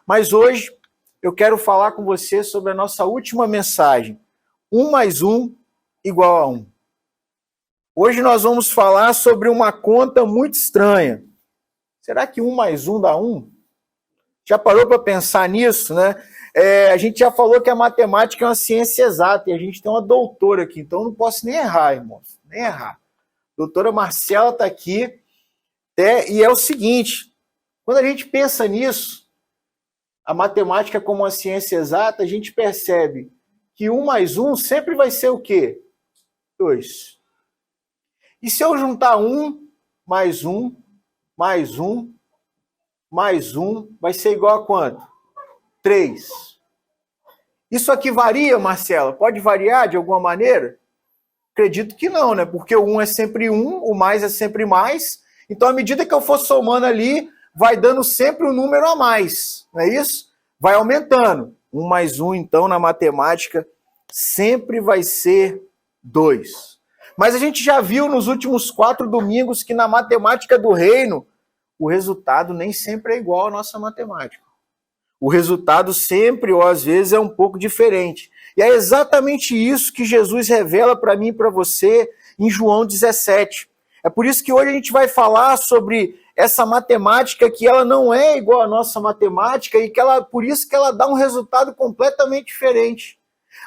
Mas hoje eu quero falar com você sobre a nossa última mensagem. 1 mais 1 igual a 1. Hoje nós vamos falar sobre uma conta muito estranha. Será que 1 mais 1 dá 1? Já parou para pensar nisso, né? A gente já falou que a matemática é uma ciência exata e a gente tem uma doutora aqui, então eu não posso nem errar, irmãos, nem errar. Doutora Marcela está aqui, e é o seguinte, quando a gente pensa nisso, a matemática como uma ciência exata, a gente percebe que 1 mais 1 sempre vai ser o quê? 2. E se eu juntar 1 mais 1 mais 1 mais 1, vai ser igual a quanto? 3. Isso aqui varia, Marcela? Pode variar de alguma maneira? Acredito que não, né? Porque o 1 é sempre 1, o mais é sempre mais. Então, à medida que eu for somando ali, vai dando sempre um número a mais, não é isso? Vai aumentando. 1 mais 1, então, na matemática, sempre vai ser 2. Mas a gente já viu nos últimos 4 domingos que na matemática do reino, o resultado nem sempre é igual à nossa matemática. O resultado sempre, ou às vezes, é um pouco diferente. E é exatamente isso que Jesus revela para mim e para você em João 17. É por isso que hoje a gente vai falar sobre essa matemática que ela não é igual à nossa matemática e que por isso que ela dá um resultado completamente diferente.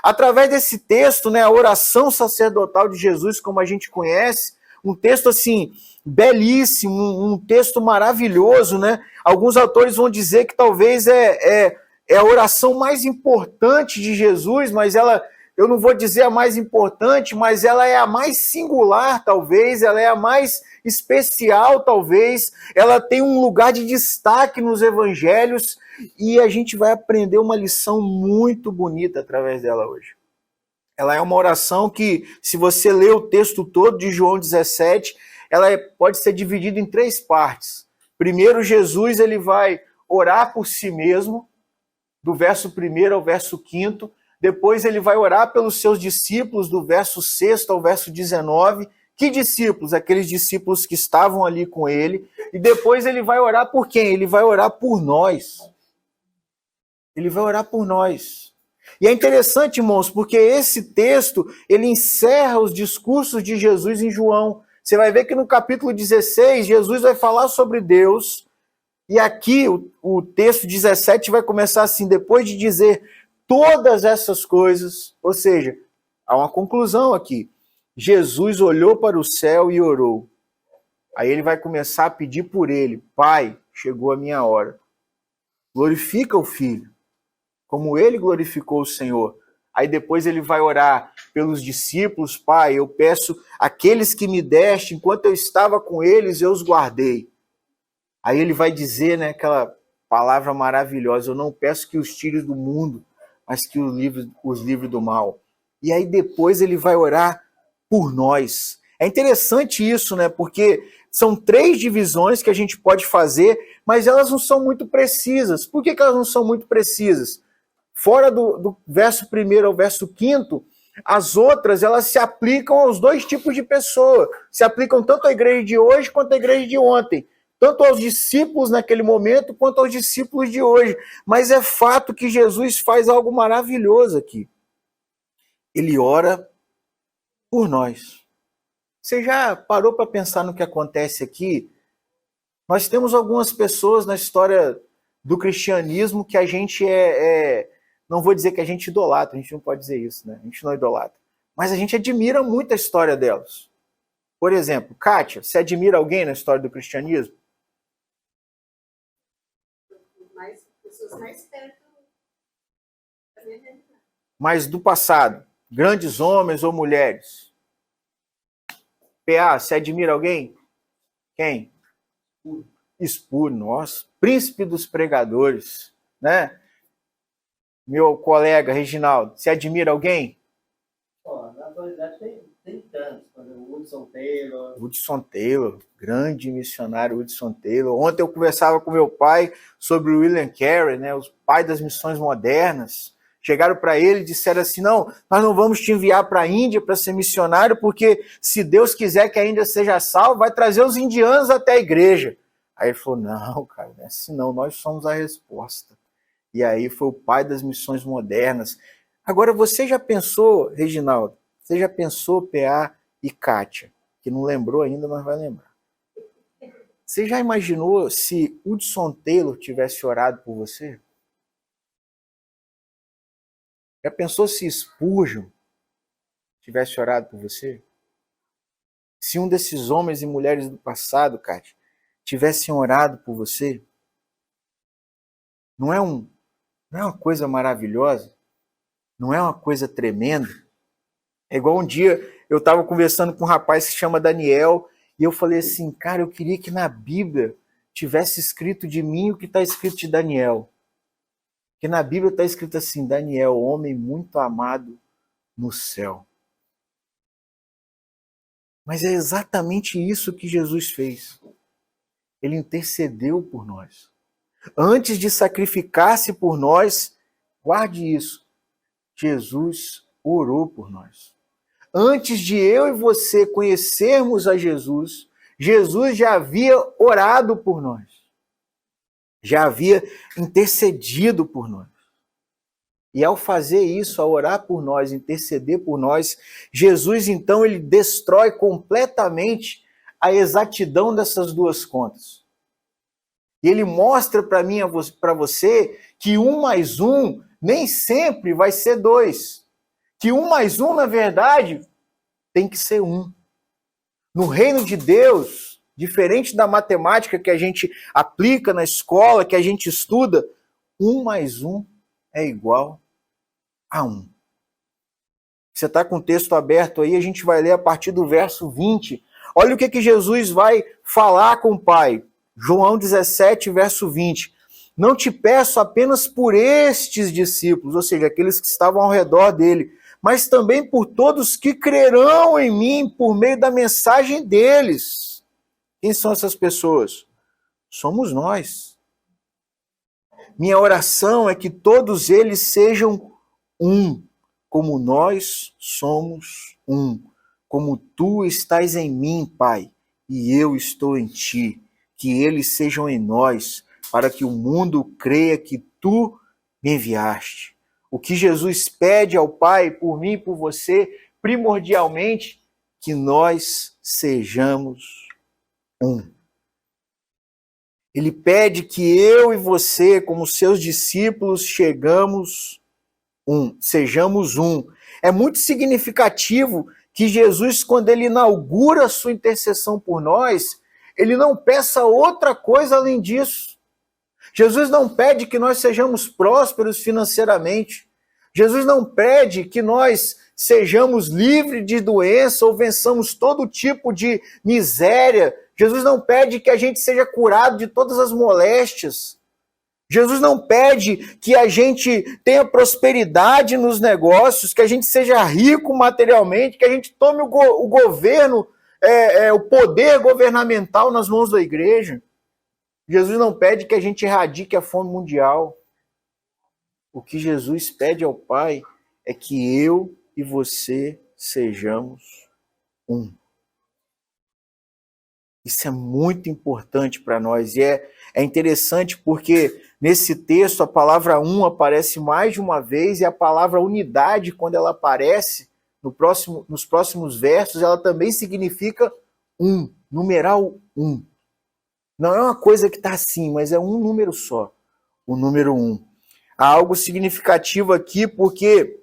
Através desse texto, né, a oração sacerdotal de Jesus, como a gente conhece, um texto assim belíssimo, um texto maravilhoso, né? Alguns autores vão dizer que talvez é a oração mais importante de Jesus, mas eu não vou dizer a mais importante, mas ela é a mais singular, talvez, ela é a mais especial, talvez, ela tem um lugar de destaque nos evangelhos e a gente vai aprender uma lição muito bonita através dela hoje. Ela é uma oração que, se você ler o texto todo de João 17, ela pode ser dividida em 3 partes. Primeiro, Jesus ele vai orar por si mesmo, do verso 1 ao verso 5. Depois ele vai orar pelos seus discípulos, do verso 6 ao verso 19. Que discípulos? Aqueles discípulos que estavam ali com ele. E depois ele vai orar por quem? Ele vai orar por nós. Ele vai orar por nós. E é interessante, irmãos, porque esse texto, ele encerra os discursos de Jesus em João. Você vai ver que no capítulo 16, Jesus vai falar sobre Deus. E aqui o texto 17 vai começar assim, depois de dizer todas essas coisas, ou seja, há uma conclusão aqui. Jesus olhou para o céu e orou. Aí ele vai começar a pedir por ele, Pai, chegou a minha hora. Glorifica o Filho, como ele glorificou o Senhor. Aí depois ele vai orar pelos discípulos, Pai, eu peço aqueles que me deste, enquanto eu estava com eles, eu os guardei. Aí ele vai dizer, né, aquela palavra maravilhosa, eu não peço que os tires do mundo, mas que os livre do mal. E aí depois ele vai orar por nós. É interessante isso, né, porque são 3 divisões que a gente pode fazer, mas elas não são muito precisas. Por que elas não são muito precisas? Fora do verso 1 ao verso 5, as outras, elas se aplicam aos 2 tipos de pessoa. Se aplicam tanto à igreja de hoje quanto à igreja de ontem. Tanto aos discípulos naquele momento, quanto aos discípulos de hoje. Mas é fato que Jesus faz algo maravilhoso aqui. Ele ora por nós. Você já parou para pensar no que acontece aqui? Nós temos algumas pessoas na história do cristianismo que a gente não vou dizer que a gente idolatra, a gente não pode dizer isso, né? A gente não idolatra. Mas a gente admira muito a história delas. Por exemplo, Kátia, você admira alguém na história do cristianismo? Pessoas mais perto da minha realidade. Mas do passado, grandes homens ou mulheres? PA, você admira alguém? Quem? Spurgeon, nossa, príncipe dos pregadores, né? Meu colega Reginaldo, você admira alguém? Na atualidade tem tantos, por exemplo, Hudson Taylor. Hudson Taylor, grande missionário Hudson Taylor. Ontem eu conversava com meu pai sobre o William Carey, né, o pai das missões modernas. Chegaram para ele e disseram assim, não, nós não vamos te enviar para a Índia para ser missionário, porque se Deus quiser que a Índia seja salva, vai trazer os indianos até a igreja. Aí ele falou, não, cara, não é assim não, nós somos a resposta. E aí foi o pai das missões modernas. Agora, você já pensou, Reginaldo, você já pensou, PA e Kátia, que não lembrou ainda, mas vai lembrar. Você já imaginou se Hudson Taylor tivesse orado por você? Já pensou se Spurgeon tivesse orado por você? Se um desses homens e mulheres do passado, Kátia, tivessem orado por você? Não é uma coisa maravilhosa? Não é uma coisa tremenda? É igual um dia eu estava conversando com um rapaz que se chama Daniel e eu falei assim, cara, eu queria que na Bíblia tivesse escrito de mim o que está escrito de Daniel. Que na Bíblia está escrito assim, Daniel, homem muito amado no céu. Mas é exatamente isso que Jesus fez. Ele intercedeu por nós. Antes de sacrificar-se por nós, guarde isso, Jesus orou por nós. Antes de eu e você conhecermos a Jesus, Jesus já havia orado por nós. Já havia intercedido por nós. E ao fazer isso, ao orar por nós, interceder por nós, Jesus então ele destrói completamente a exatidão dessas duas contas. E ele mostra para mim, para você, que 1 mais 1 nem sempre vai ser 2. Que 1 mais 1, na verdade, tem que ser 1. No reino de Deus, diferente da matemática que a gente aplica na escola, que a gente estuda, 1 mais 1 é igual a 1. Você está com o texto aberto aí, a gente vai ler a partir do verso 20. Olha o que Jesus vai falar com o Pai. João 17, verso 20. Não te peço apenas por estes discípulos, ou seja, aqueles que estavam ao redor dele, mas também por todos que crerão em mim por meio da mensagem deles. Quem são essas pessoas? Somos nós. Minha oração é que todos eles sejam um, como nós somos um, como tu estás em mim, Pai, e eu estou em ti. Que eles sejam em nós, para que o mundo creia que tu me enviaste. O que Jesus pede ao Pai, por mim e por você, primordialmente, que nós sejamos um. Ele pede que eu e você, como seus discípulos, sejamos um. É muito significativo que Jesus, quando ele inaugura a sua intercessão por nós, ele não peça outra coisa além disso. Jesus não pede que nós sejamos prósperos financeiramente. Jesus não pede que nós sejamos livres de doença ou vençamos todo tipo de miséria. Jesus não pede que a gente seja curado de todas as moléstias. Jesus não pede que a gente tenha prosperidade nos negócios, que a gente seja rico materialmente, que a gente tome o governo, o poder governamental nas mãos da igreja. Jesus não pede que a gente erradique a fome mundial. O que Jesus pede ao Pai é que eu e você sejamos um. Isso é muito importante para nós e é interessante porque nesse texto a palavra um aparece mais de uma vez e a palavra unidade, quando ela aparece nos próximos versos, ela também significa um, numeral 1. Não é uma coisa que está assim, mas é um número só, o número 1. Há algo significativo aqui porque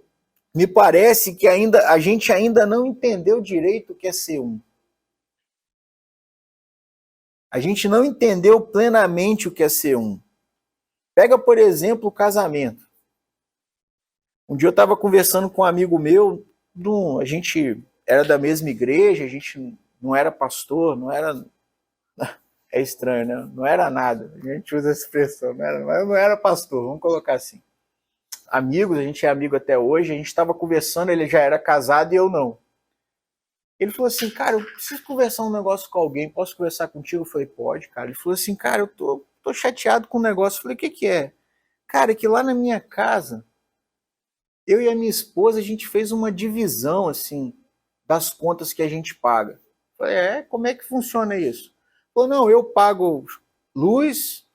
me parece que a gente ainda não entendeu direito o que é ser um. A gente não entendeu plenamente o que é ser um. Pega, por exemplo, o casamento. Um dia eu estava conversando com um amigo meu, a gente era da mesma igreja, a gente não era pastor, não era... É estranho, né? Não era nada. A gente usa essa expressão, não era pastor, vamos colocar assim. Amigos, a gente é amigo até hoje, a gente estava conversando, ele já era casado e eu não. Ele falou assim, cara, eu preciso conversar um negócio com alguém, posso conversar contigo? Eu falei, pode, cara. Ele falou assim, cara, eu tô chateado com o negócio. Eu falei, o que é? Cara, é que lá na minha casa, eu e a minha esposa, a gente fez uma divisão, assim, das contas que a gente paga. Eu falei, como é que funciona isso? Ele falou, não, eu pago luz,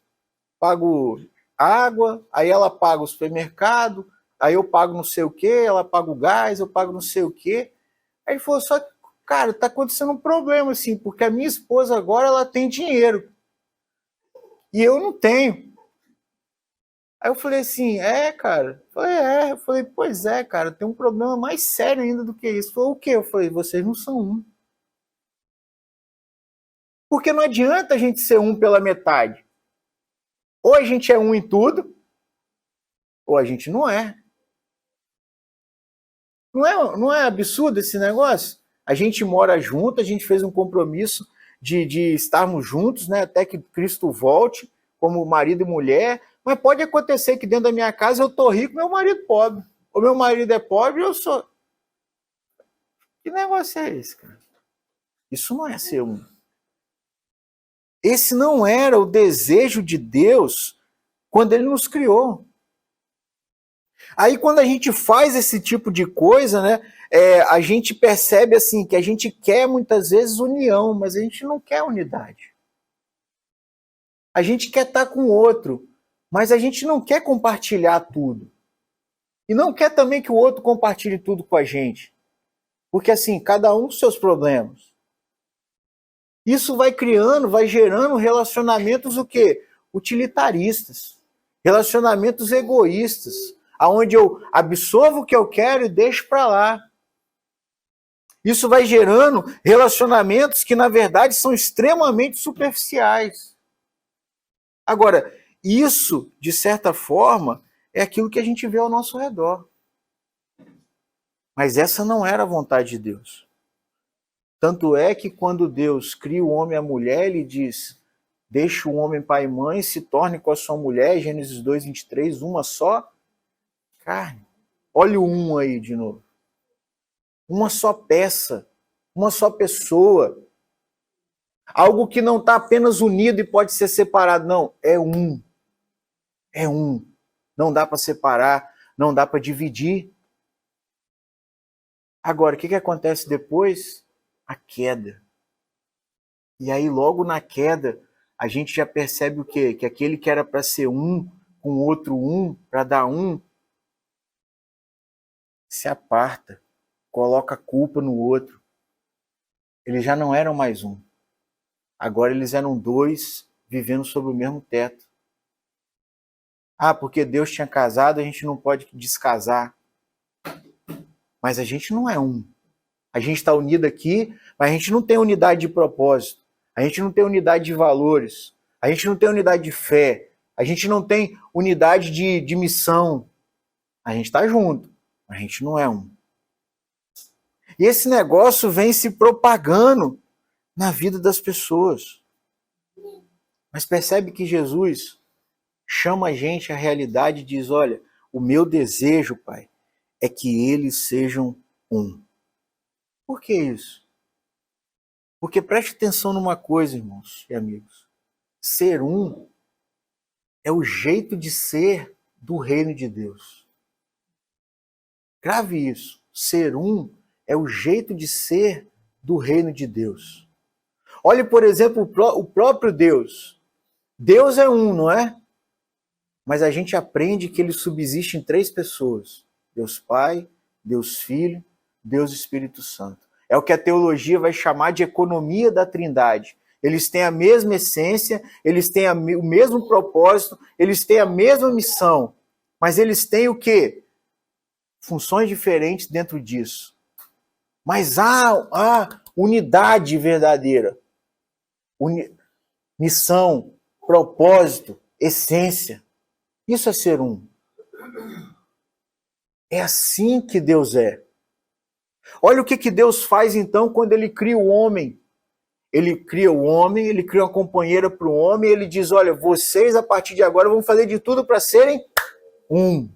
pago água, aí ela paga o supermercado, aí eu pago não sei o quê, ela paga o gás, eu pago não sei o quê. Aí ele falou, só que, cara, tá acontecendo um problema, assim, porque a minha esposa agora, ela tem dinheiro. E eu não tenho. Aí eu falei assim, cara? Eu falei, pois é, cara, tem um problema mais sério ainda do que isso. Ele falou, o quê? Eu falei, vocês não são um. Porque não adianta a gente ser um pela metade. Ou a gente é um em tudo, ou a gente não é. Não é absurdo esse negócio? A gente mora junto, a gente fez um compromisso de estarmos juntos, né, até que Cristo volte, como marido e mulher. Mas pode acontecer que dentro da minha casa eu tô rico, meu marido pobre. Ou meu marido é pobre e eu sou. Que negócio é esse, cara? Isso não é ser um. Esse não era o desejo de Deus quando ele nos criou. Aí quando a gente faz esse tipo de coisa, né, a gente percebe assim que a gente quer muitas vezes união, mas a gente não quer unidade. A gente quer estar com o outro, mas a gente não quer compartilhar tudo. E não quer também que o outro compartilhe tudo com a gente. Porque assim, cada um com seus problemas. Isso vai criando, vai gerando relacionamentos o quê? Utilitaristas. Relacionamentos egoístas. Onde eu absorvo o que eu quero e deixo para lá. Isso vai gerando relacionamentos que, na verdade, são extremamente superficiais. Agora, isso, de certa forma, é aquilo que a gente vê ao nosso redor. Mas essa não era a vontade de Deus. Tanto é que quando Deus cria o homem e a mulher, ele diz, deixa o homem pai e mãe, se torne com a sua mulher, Gênesis 2, 23, uma só carne. Olha o um aí de novo. Uma só peça, uma só pessoa. Algo que não está apenas unido e pode ser separado. Não, é um. É um. Não dá para separar, não dá para dividir. Agora, o que acontece depois? A queda. E aí, logo na queda, a gente já percebe o quê? Que aquele que era para ser um, com o outro um, para dar um, se aparta, coloca a culpa no outro. Eles já não eram mais um. Agora eles eram dois vivendo sob o mesmo teto. Ah, porque Deus tinha casado, a gente não pode descasar. Mas a gente não é um. A gente está unido aqui, mas a gente não tem unidade de propósito. A gente não tem unidade de valores. A gente não tem unidade de fé. A gente não tem unidade de missão. A gente está junto, mas a gente não é um. E esse negócio vem se propagando na vida das pessoas. Mas percebe que Jesus chama a gente à realidade e diz, olha, o meu desejo, Pai, é que eles sejam um. Por que isso? Porque preste atenção numa coisa, irmãos e amigos. Ser um é o jeito de ser do reino de Deus. Grave isso. Ser um é o jeito de ser do reino de Deus. Olhe, por exemplo, o próprio Deus. Deus é um, não é? Mas a gente aprende que ele subsiste em três pessoas. Deus Pai, Deus Filho, Deus Espírito Santo. É o que a teologia vai chamar de economia da Trindade. Eles têm a mesma essência, eles têm o mesmo propósito, eles têm a mesma missão. Mas eles têm o quê? Funções diferentes dentro disso. Mas há unidade verdadeira. Missão, propósito, essência. Isso é ser um. É assim que Deus é. Olha o que Deus faz então quando ele cria o homem. Ele cria o homem, ele cria uma companheira para o homem, e ele diz, olha, vocês a partir de agora vão fazer de tudo para serem um.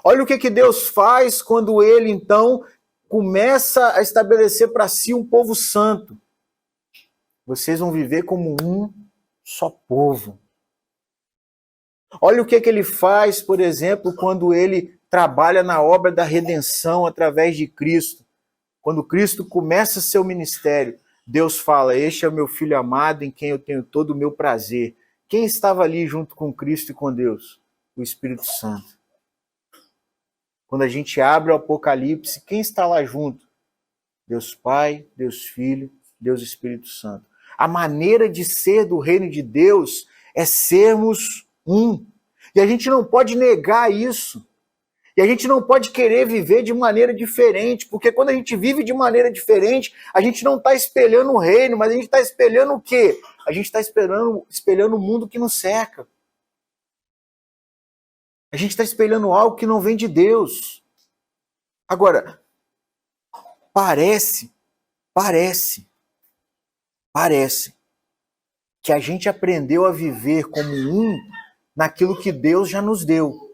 Olha o que Deus faz quando ele então começa a estabelecer para si um povo santo. Vocês vão viver como um só povo. Olha o que ele faz, por exemplo, quando ele trabalha na obra da redenção através de Cristo. Quando Cristo começa seu ministério, Deus fala, este é o meu filho amado em quem eu tenho todo o meu prazer. Quem estava ali junto com Cristo e com Deus? O Espírito Santo. Quando a gente abre o Apocalipse, quem está lá junto? Deus Pai, Deus Filho, Deus Espírito Santo. A maneira de ser do reino de Deus é sermos um. E a gente não pode negar isso. E a gente não pode querer viver de maneira diferente, porque quando a gente vive de maneira diferente, a gente não está espelhando o reino, mas a gente está espelhando o quê? A gente está espelhando o mundo que nos cerca. A gente está espelhando algo que não vem de Deus. Agora, parece que a gente aprendeu a viver como um naquilo que Deus já nos deu.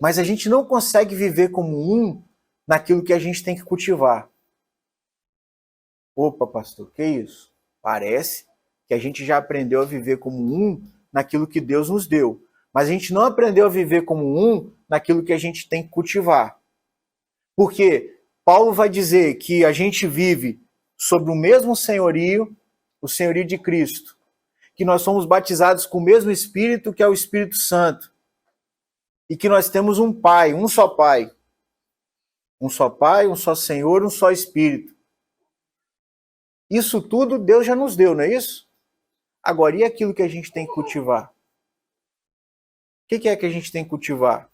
Mas a gente não consegue viver como um naquilo que a gente tem que cultivar. Opa, pastor, que isso? Parece que a gente já aprendeu a viver como um naquilo que Deus nos deu. Mas a gente não aprendeu a viver como um naquilo que a gente tem que cultivar. Porque Paulo vai dizer que a gente vive sob o mesmo senhorio, o senhorio de Cristo. Que nós somos batizados com o mesmo Espírito, que é o Espírito Santo. E que nós temos um Pai, um só Pai. Um só Pai, um só Senhor, um só Espírito. Isso tudo Deus já nos deu, não é isso? Agora, e aquilo que a gente tem que cultivar? O que é que a gente tem que cultivar?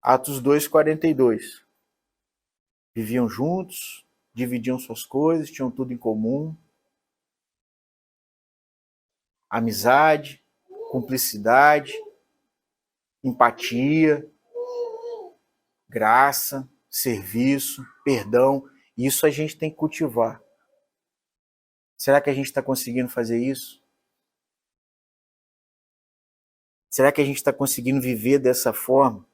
Atos 2:42. Viviam juntos, dividiam suas coisas, tinham tudo em comum. Amizade, cumplicidade, empatia, graça, serviço, perdão. Isso a gente tem que cultivar. Será que a gente está conseguindo fazer isso? Será que a gente está conseguindo viver dessa forma?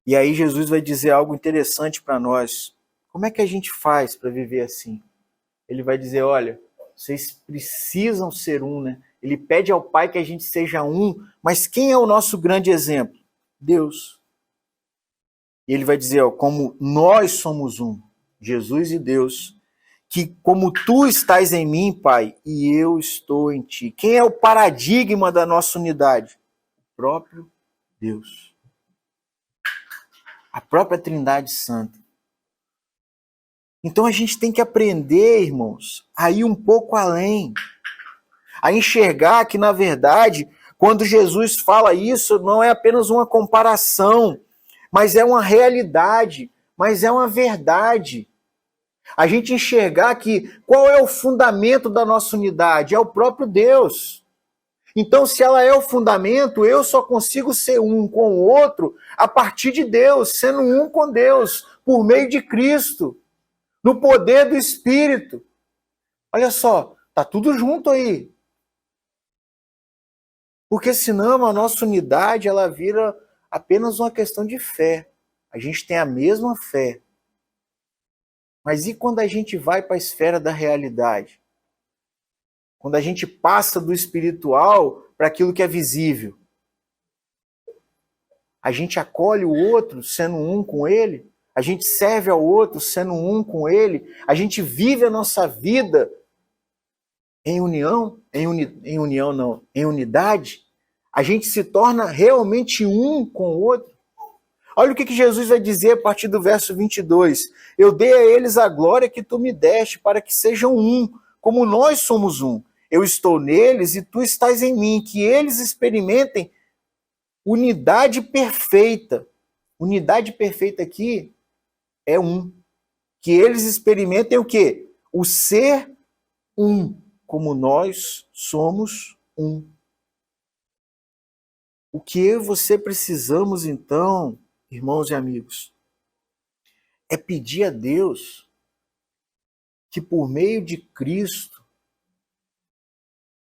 E aí Jesus vai dizer algo interessante para nós. Como é que a gente faz para viver assim? Ele vai dizer, olha, vocês precisam ser um, né? Ele pede ao Pai que a gente seja um, mas quem é o nosso grande exemplo? Deus. E ele vai dizer, ó, como nós somos um, Jesus e Deus, que como tu estás em mim, Pai, e eu estou em ti. Quem é o paradigma da nossa unidade? O próprio Deus. A própria Trindade Santa. Então a gente tem que aprender, irmãos, a ir um pouco além. A enxergar que, na verdade, quando Jesus fala isso, não é apenas uma comparação, mas é uma realidade, mas é uma verdade. A gente enxergar que qual é o fundamento da nossa unidade? É o próprio Deus. Então, se ela é o fundamento, eu só consigo ser um com o outro a partir de Deus, sendo um com Deus, por meio de Cristo, no poder do Espírito. Olha só, tá tudo junto aí. Porque senão a nossa unidade ela vira apenas uma questão de fé. A gente tem a mesma fé. Mas e quando a gente vai para a esfera da realidade? Quando a gente passa do espiritual para aquilo que é visível? A gente acolhe o outro sendo um com ele? A gente serve ao outro sendo um com ele? A gente vive a nossa vida em união? Em união não, em unidade? A gente se torna realmente um com o outro? Olha o que Jesus vai dizer a partir do verso 22. Eu dei a eles a glória que tu me deste, para que sejam um, como nós somos um. Eu estou neles e tu estás em mim, que eles experimentem unidade perfeita. Unidade perfeita aqui é um. Que eles experimentem o quê? O ser um, como nós somos um. O que eu e você precisamos, então, irmãos e amigos, é pedir a Deus que por meio de Cristo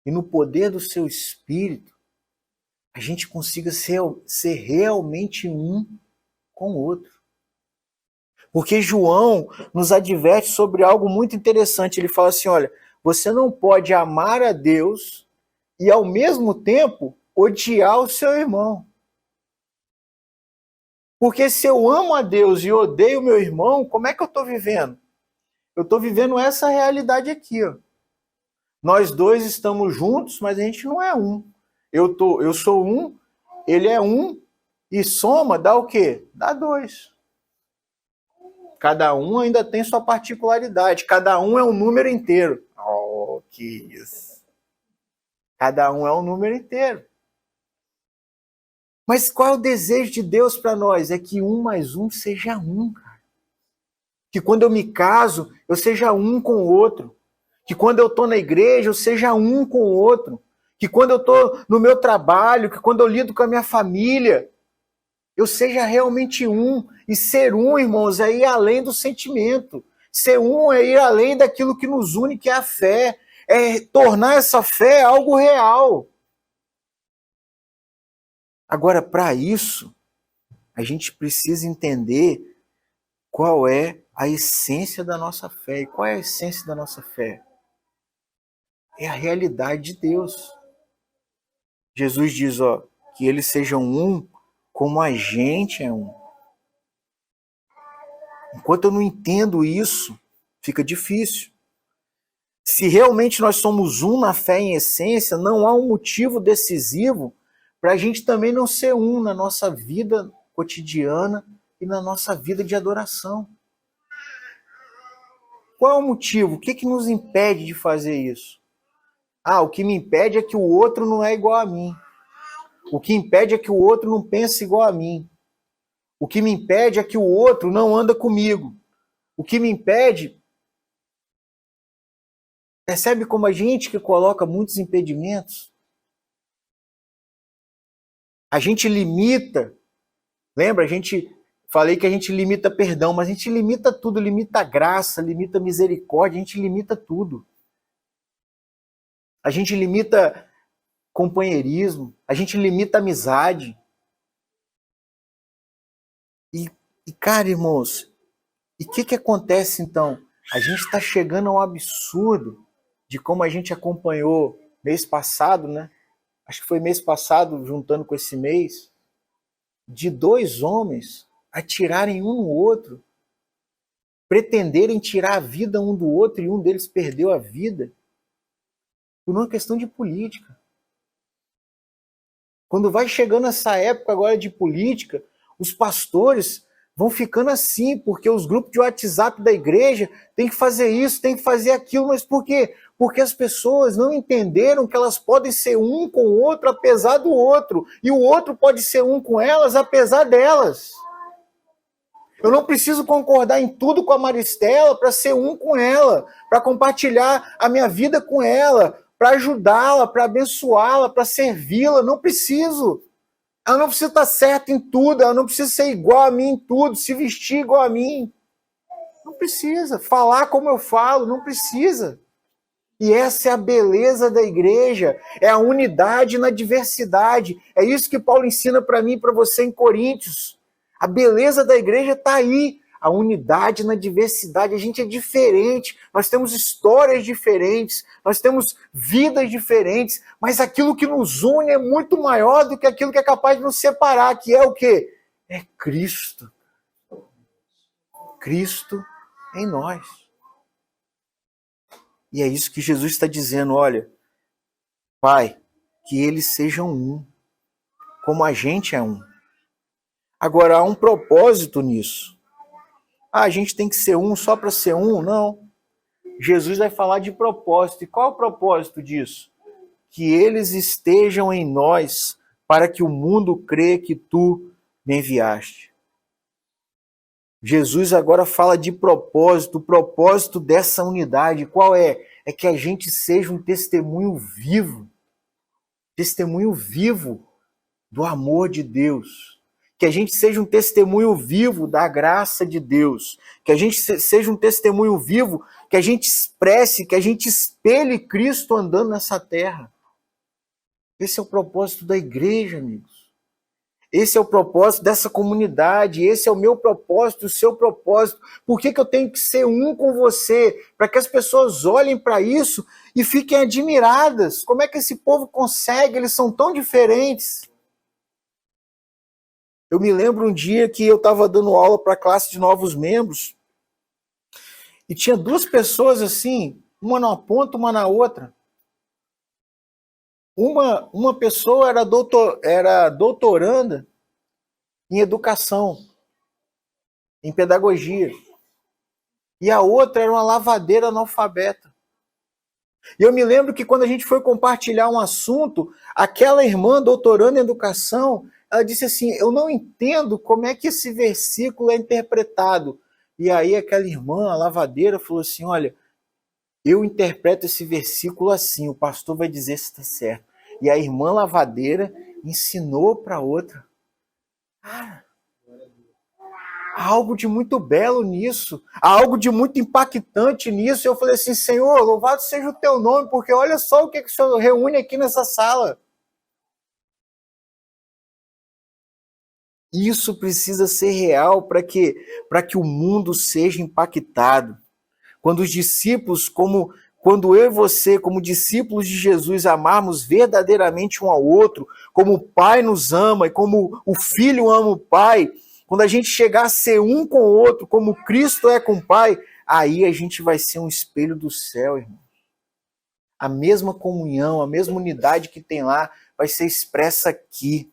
e no poder do seu Espírito, a gente consiga ser realmente um com o outro. Porque João nos adverte sobre algo muito interessante. Ele fala assim, olha, você não pode amar a Deus e ao mesmo tempo odiar o seu irmão. Porque se eu amo a Deus e odeio o meu irmão, como é que eu estou vivendo? Eu estou vivendo essa realidade aqui. Ó. Nós dois estamos juntos, mas a gente não é um. Eu sou um, ele é um, e soma dá o quê? Dá 2. Cada um ainda tem sua particularidade. Cada um é um número inteiro. Oh, que isso. Cada um é um número inteiro. Mas qual é o desejo de Deus para nós? É que 1 mais 1 seja 1, cara. Que quando eu me caso, eu seja um com o outro. Que quando eu estou na igreja, eu seja um com o outro. Que quando eu estou no meu trabalho, que quando eu lido com a minha família, eu seja realmente um. E ser um, irmãos, é ir além do sentimento. Ser um é ir além daquilo que nos une, que é a fé. É tornar essa fé algo real. Agora, para isso, a gente precisa entender qual é a essência da nossa fé. E qual é a essência da nossa fé? É a realidade de Deus. Jesus diz, que eles sejam um como a gente é um. Enquanto eu não entendo isso, fica difícil. Se realmente nós somos um na fé em essência, não há um motivo decisivo para a gente também não ser um na nossa vida cotidiana e na nossa vida de adoração. Qual é o motivo? O que nos impede de fazer isso? O que me impede é que o outro não é igual a mim. O que impede é que o outro não pensa igual a mim. O que me impede é que o outro não anda comigo. O que me impede... Percebe como a gente que coloca muitos impedimentos? A gente limita. Lembra? Falei que a gente limita perdão, mas a gente limita tudo. Limita a graça, limita a misericórdia, a gente limita tudo. A gente limita companheirismo, a gente limita a amizade. E cara, irmãos, e o que acontece então? A gente está chegando a um absurdo de como a gente acompanhou mês passado, né? Acho que foi mês passado, juntando com esse mês, de 2 homens atirarem um no outro, pretenderem tirar a vida um do outro e um deles perdeu a vida por uma questão de política. Quando vai chegando essa época agora de política, os pastores vão ficando assim, porque os grupos de WhatsApp da igreja têm que fazer isso, têm que fazer aquilo, mas por quê? Porque as pessoas não entenderam que elas podem ser um com o outro apesar do outro, e o outro pode ser um com elas apesar delas. Eu não preciso concordar em tudo com a Maristela para ser um com ela, para compartilhar a minha vida com ela, para ajudá-la, para abençoá-la, para servi-la. Não preciso. Ela não precisa estar certa em tudo, ela não precisa ser igual a mim em tudo, se vestir igual a mim. Não precisa. Falar como eu falo, não precisa. E essa é a beleza da igreja, é a unidade na diversidade. É isso que Paulo ensina para mim e para você em Coríntios. A beleza da igreja está aí, a unidade na diversidade. A gente é diferente, nós temos histórias diferentes, nós temos vidas diferentes, mas aquilo que nos une é muito maior do que aquilo que é capaz de nos separar, que é o quê? É Cristo. Cristo em nós. E é isso que Jesus está dizendo, olha, Pai, que eles sejam um, como a gente é um. Agora, há um propósito nisso. A gente tem que ser um só para ser um? Não. Jesus vai falar de propósito. E qual é o propósito disso? Que eles estejam em nós, para que o mundo crê que tu me enviaste. Jesus agora fala de propósito, o propósito dessa unidade. Qual é? É que a gente seja um testemunho vivo do amor de Deus. Que a gente seja um testemunho vivo da graça de Deus. Que a gente seja um testemunho vivo, que a gente expresse, que a gente espelhe Cristo andando nessa terra. Esse é o propósito da igreja, amigos. Esse é o propósito dessa comunidade, esse é o meu propósito, o seu propósito. Por que eu tenho que ser um com você? Para que as pessoas olhem para isso e fiquem admiradas. Como é que esse povo consegue? Eles são tão diferentes. Eu me lembro um dia que eu estava dando aula para a classe de novos membros e tinha 2 pessoas assim, uma numa ponta, uma na outra. Uma pessoa era doutoranda em educação, em pedagogia. E a outra era uma lavadeira analfabeta. E eu me lembro que quando a gente foi compartilhar um assunto, aquela irmã doutorando em educação, ela disse assim, eu não entendo como é que esse versículo é interpretado. E aí aquela irmã, a lavadeira, falou assim, olha, eu interpreto esse versículo assim, o pastor vai dizer se está certo. E a irmã lavadeira ensinou para outra. Há algo de muito belo nisso, há algo de muito impactante nisso. Eu falei assim, Senhor, louvado seja o teu nome, porque olha só o que o Senhor reúne aqui nessa sala. Isso precisa ser real para que o mundo seja impactado. Quando os discípulos, quando eu e você, como discípulos de Jesus, amarmos verdadeiramente um ao outro, como o Pai nos ama e como o Filho ama o Pai, quando a gente chegar a ser um com o outro, como Cristo é com o Pai, aí a gente vai ser um espelho do céu, irmão. A mesma comunhão, a mesma unidade que tem lá, vai ser expressa aqui.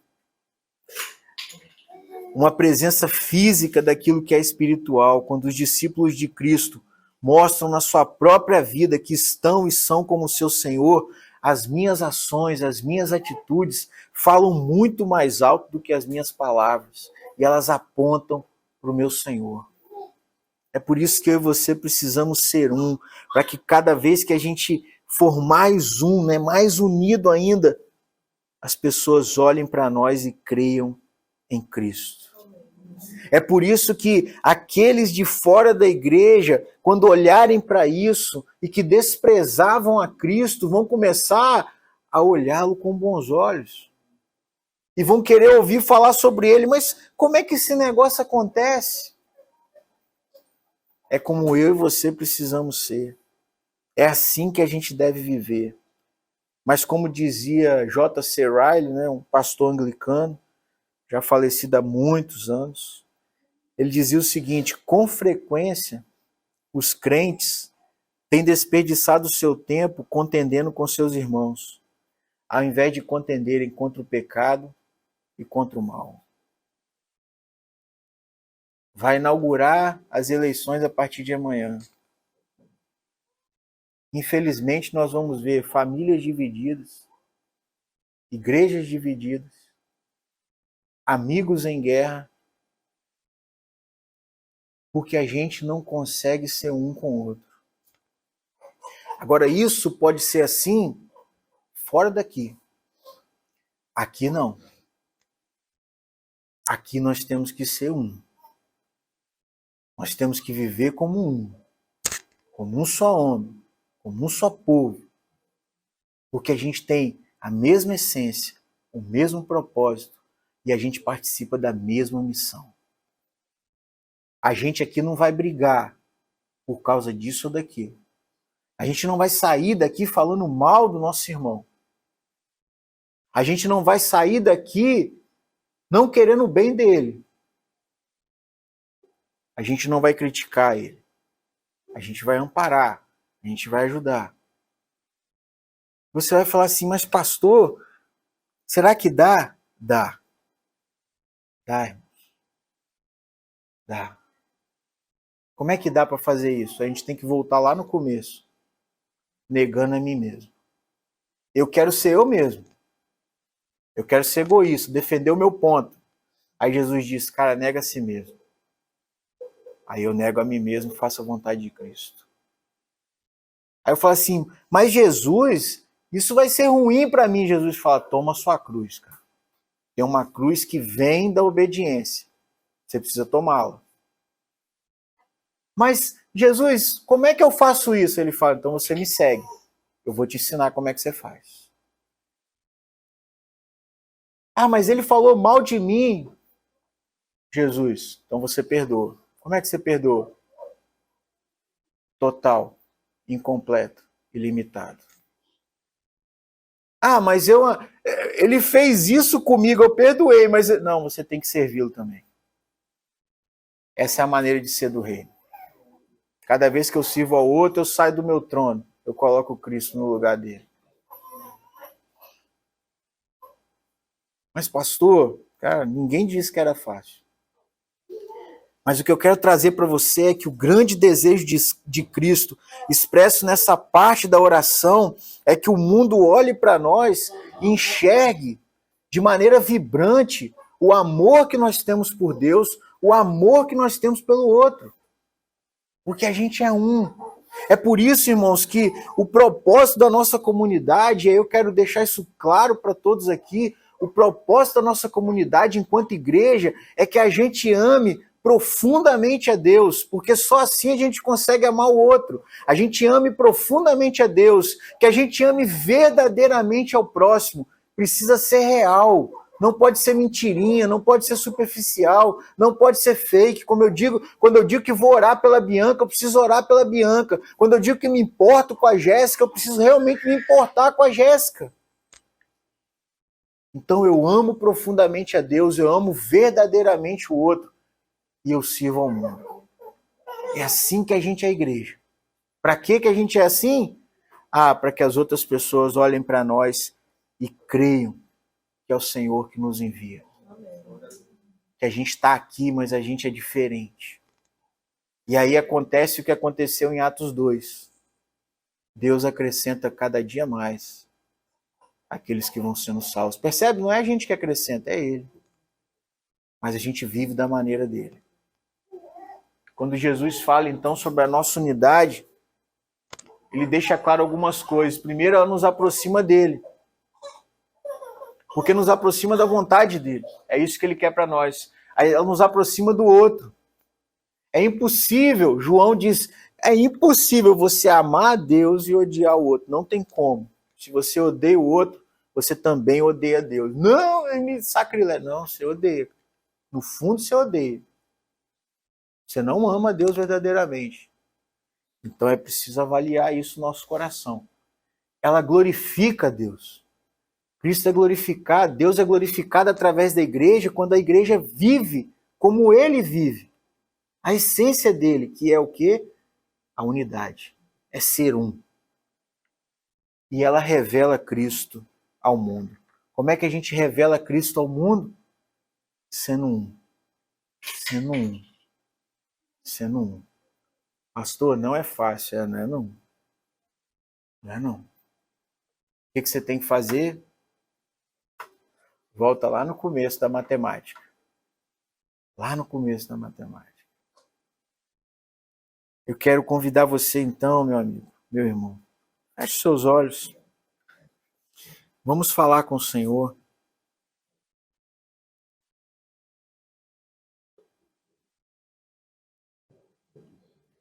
Uma presença física daquilo que é espiritual, quando os discípulos de Cristo mostram na sua própria vida que estão e são como o seu Senhor, as minhas ações, as minhas atitudes falam muito mais alto do que as minhas palavras. E elas apontam para o meu Senhor. É por isso que eu e você precisamos ser um, para que cada vez que a gente for mais um, né, mais unido ainda, as pessoas olhem para nós e creiam em Cristo. É por isso que aqueles de fora da igreja, quando olharem para isso e que desprezavam a Cristo, vão começar a olhá-lo com bons olhos. E vão querer ouvir falar sobre ele, mas como é que esse negócio acontece? É como eu e você precisamos ser. É assim que a gente deve viver. Mas como dizia J.C. Ryle, né, um pastor anglicano, já falecido há muitos anos, ele dizia o seguinte, com frequência, os crentes têm desperdiçado o seu tempo contendendo com seus irmãos, ao invés de contenderem contra o pecado e contra o mal. Vai inaugurar as eleições a partir de amanhã. Infelizmente, nós vamos ver famílias divididas, igrejas divididas, amigos em guerra, porque a gente não consegue ser um com o outro. Agora, isso pode ser assim fora daqui. Aqui não. Aqui nós temos que ser um. Nós temos que viver como um só homem, como um só povo. Porque a gente tem a mesma essência, o mesmo propósito e a gente participa da mesma missão. A gente aqui não vai brigar por causa disso ou daquilo. A gente não vai sair daqui falando mal do nosso irmão. A gente não vai sair daqui não querendo o bem dele. A gente não vai criticar ele. A gente vai amparar. A gente vai ajudar. Você vai falar assim, mas pastor, será que dá? Dá. Dá, irmãos. Dá. Como é que dá para fazer isso? A gente tem que voltar lá no começo. Negando a mim mesmo. Eu quero ser eu mesmo. Eu quero ser egoísta, defender o meu ponto. Aí Jesus diz, cara, nega a si mesmo. Aí eu nego a mim mesmo e faço a vontade de Cristo. Aí eu falo assim, mas Jesus, isso vai ser ruim para mim. Jesus fala, toma a sua cruz, cara. Tem uma cruz que vem da obediência. Você precisa tomá-la. Mas, Jesus, como é que eu faço isso? Ele fala, então você me segue. Eu vou te ensinar como é que você faz. Ah, mas ele falou mal de mim. Jesus, então você perdoa. Como é que você perdoa? Total, incompleto, ilimitado. Ah, mas ele fez isso comigo, eu perdoei, mas não, você tem que servi-lo também. Essa é a maneira de ser do reino. Cada vez que eu sirvo ao outro, eu saio do meu trono, eu coloco Cristo no lugar dele. Mas pastor, cara, ninguém disse que era fácil. Mas o que eu quero trazer para você é que o grande desejo de Cristo, expresso nessa parte da oração, é que o mundo olhe para nós e enxergue de maneira vibrante o amor que nós temos por Deus, o amor que nós temos pelo outro. Porque a gente é um. É por isso, irmãos, que o propósito da nossa comunidade, e eu quero deixar isso claro para todos aqui, o propósito da nossa comunidade enquanto igreja é que a gente ame profundamente a Deus, porque só assim a gente consegue amar o outro. A gente ame profundamente a Deus, que a gente ame verdadeiramente ao próximo. Precisa ser real, não pode ser mentirinha, não pode ser superficial, não pode ser fake. Como eu digo, quando eu digo que vou orar pela Bianca, eu preciso orar pela Bianca. Quando eu digo que me importo com a Jéssica, eu preciso realmente me importar com a Jéssica. Então eu amo profundamente a Deus, eu amo verdadeiramente o outro e eu sirvo ao mundo. É assim que a gente é a igreja. Para que a gente é assim? Para que as outras pessoas olhem para nós e creiam que é o Senhor que nos envia. Que a gente está aqui, mas a gente é diferente. E aí acontece o que aconteceu em Atos 2. Deus acrescenta cada dia mais aqueles que vão sendo salvos. Percebe? Não é a gente que acrescenta, é Ele. Mas a gente vive da maneira dele. Quando Jesus fala então sobre a nossa unidade, ele deixa claro algumas coisas. Primeiro, ela nos aproxima dele. Porque nos aproxima da vontade dele. É isso que ele quer para nós. Aí ela nos aproxima do outro. É impossível, João diz, é impossível você amar a Deus e odiar o outro. Não tem como. Se você odeia o outro, você também odeia Deus. Não, é me sacrilégio. Não, você odeia. No fundo, você odeia. Você não ama a Deus verdadeiramente. Então é preciso avaliar isso no nosso coração. Ela glorifica a Deus. Cristo é glorificado, Deus é glorificado através da igreja quando a igreja vive como ele vive. A essência dele, que é o quê? A unidade. É ser um. E ela revela Cristo ao mundo. Como é que a gente revela Cristo ao mundo? Sendo um. Sendo um. Sendo um. Pastor, não é fácil, não é não. Não é não. O que você tem que fazer? Volta lá no começo da matemática. Lá no começo da matemática. Eu quero convidar você então, meu amigo, meu irmão. Feche seus olhos. Vamos falar com o Senhor.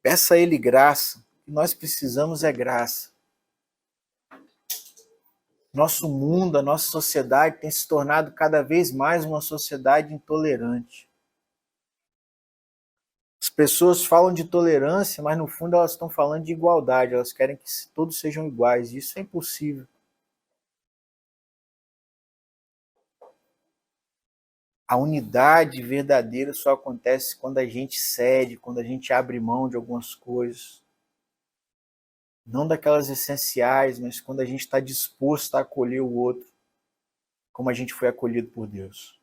Peça a Ele graça. O que nós precisamos é graça. Nosso mundo, a nossa sociedade tem se tornado cada vez mais uma sociedade intolerante. As pessoas falam de tolerância, mas no fundo elas estão falando de igualdade. Elas querem que todos sejam iguais. Isso é impossível. A unidade verdadeira só acontece quando a gente cede, quando a gente abre mão de algumas coisas. Não daquelas essenciais, mas quando a gente está disposto a acolher o outro, como a gente foi acolhido por Deus.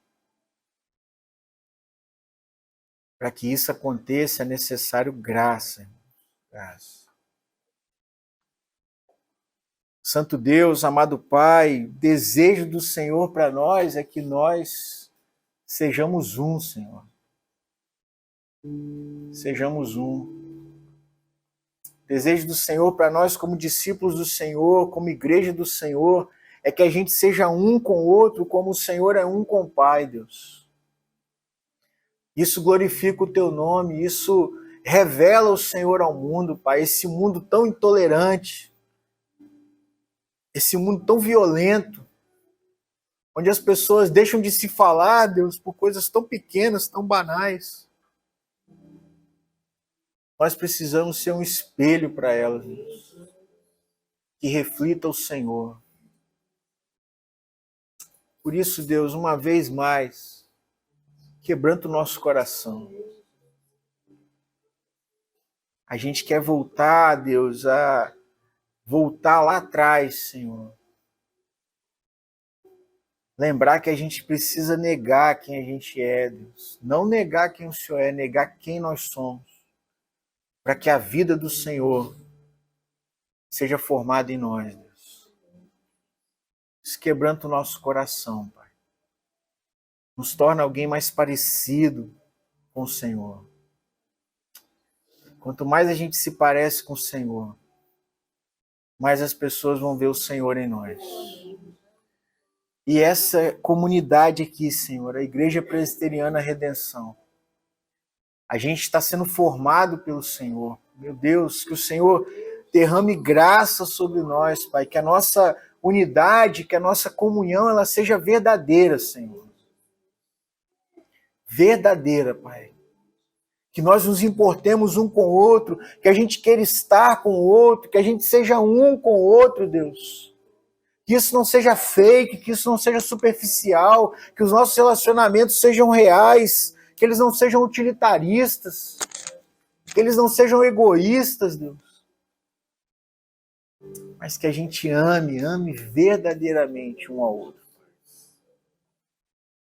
Para que isso aconteça é necessário graça. Graça. Santo Deus, amado Pai, o desejo do Senhor para nós é que nós sejamos um, Senhor. Sejamos um. O desejo do Senhor para nós como discípulos do Senhor, como igreja do Senhor, é que a gente seja um com o outro, como o Senhor é um com o Pai, Deus. Isso glorifica o Teu nome, isso revela o Senhor ao mundo, Pai, esse mundo tão intolerante, esse mundo tão violento, onde as pessoas deixam de se falar, Deus, por coisas tão pequenas, tão banais. Nós precisamos ser um espelho para elas, Deus, que reflita o Senhor. Por isso, Deus, uma vez mais, quebranta o nosso coração. A gente quer voltar, Deus, a voltar lá atrás, Senhor. Lembrar que a gente precisa negar quem a gente é, Deus. Não negar quem o Senhor é, negar quem nós somos. Para que a vida do Senhor seja formada em nós, Deus. Isso quebranta o nosso coração, Pai. Nos torna alguém mais parecido com o Senhor. Quanto mais a gente se parece com o Senhor, mais as pessoas vão ver o Senhor em nós. E essa comunidade aqui, Senhor, a Igreja Presbiteriana Redenção, a gente está sendo formado pelo Senhor. Meu Deus, que o Senhor derrame graça sobre nós, Pai, que a nossa unidade, que a nossa comunhão, ela seja verdadeira, Senhor. Verdadeira, Pai. Que nós nos importemos um com o outro, que a gente queira estar com o outro, que a gente seja um com o outro, Deus. Que isso não seja fake, que isso não seja superficial, que os nossos relacionamentos sejam reais, que eles não sejam utilitaristas, que eles não sejam egoístas, Deus. Mas que a gente ame verdadeiramente um ao outro.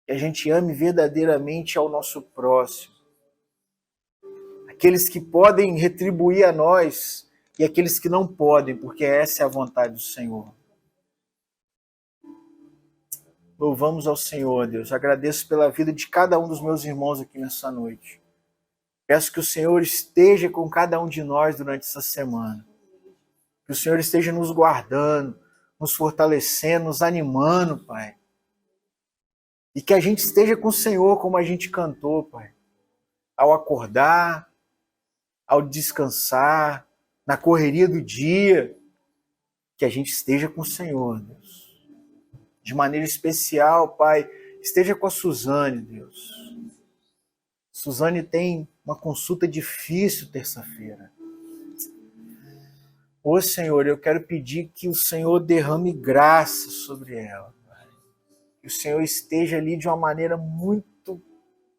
Que a gente ame verdadeiramente ao nosso próximo. Aqueles que podem retribuir a nós e aqueles que não podem, porque essa é a vontade do Senhor. Louvamos ao Senhor, Deus. Agradeço pela vida de cada um dos meus irmãos aqui nessa noite. Peço que o Senhor esteja com cada um de nós durante essa semana. Que o Senhor esteja nos guardando, nos fortalecendo, nos animando, Pai. E que a gente esteja com o Senhor como a gente cantou, Pai. Ao acordar, ao descansar, na correria do dia, que a gente esteja com o Senhor, Deus. De maneira especial, Pai, esteja com a Suzane, Deus. Suzane tem uma consulta difícil terça-feira. Ô Senhor, eu quero pedir que o Senhor derrame graça sobre ela, Pai. Que o Senhor esteja ali de uma maneira muito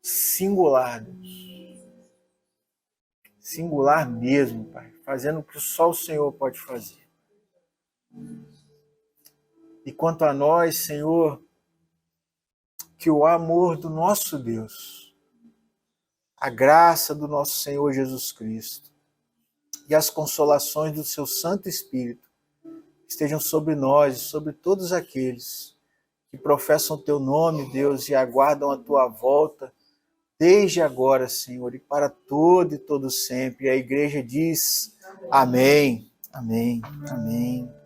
singular, Deus. Singular mesmo, Pai. Fazendo o que só o Senhor pode fazer. E quanto a nós, Senhor, que o amor do nosso Deus, a graça do nosso Senhor Jesus Cristo e as consolações do seu Santo Espírito estejam sobre nós e sobre todos aqueles que professam o teu nome, Deus, e aguardam a tua volta desde agora, Senhor, e para todo e todo sempre. E a igreja diz amém, amém, amém.